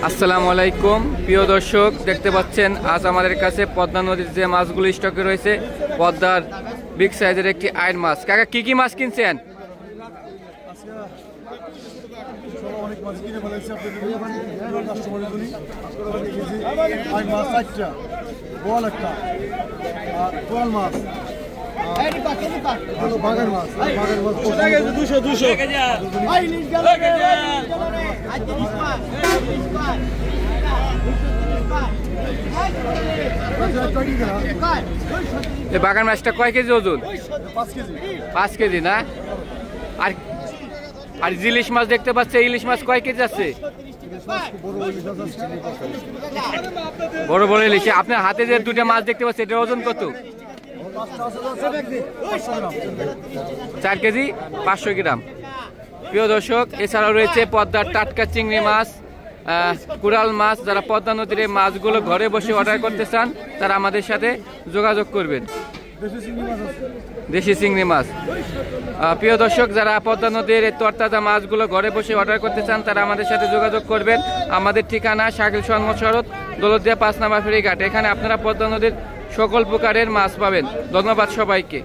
আসসালামু আলাইকুম প্রিয় দর্শক, দেখতে পাচ্ছেন আজ আমাদের কাছে পদ্মা নদীর যে মাছগুলো স্টকে রয়েছে, পদ্মার বিগ সাইজের একটি আইন মাছ। কাকা কি কি মাছ কিনছেন? বাগান মাছটা কয় কেজি ওজন? 5 কেজি না? আর আর ইলিশ মাছ দেখতে পাচ্ছে, ইলিশ মাছ কয় কেজি আছে? বড় বড় ইলিশ। আপনার হাতে যে দুটো মাছ দেখতে পাচ্ছি, এটার ওজন কত? 4 কেজি 500 গ্রাম। প্রিয় দর্শক, এছাড়াও রয়েছে পদ্মার টাটকা চিংড়ি মাছ, কুড়াল মাছ। যারা পদ্মা নদীর এই মাছগুলো ঘরে বসে অর্ডার করতে চান, তারা আমাদের সাথে যোগাযোগ করবেন। দেশি চিংড়ি মাছ। প্রিয় দর্শক, যারা পদ্মা নদীর এই তরতাজা মাছগুলো ঘরে বসে অর্ডার করতে চান, তারা আমাদের সাথে যোগাযোগ করবেন। আমাদের ঠিকানা শাকিল সংগত সড়ক, দৌলতদিয়া 5 নম্বর ফেরিঘাট। এখানে আপনারা পদ্মা নদীর সকল প্রকারের মাছ পাবেন। ধন্যবাদ সবাইকে।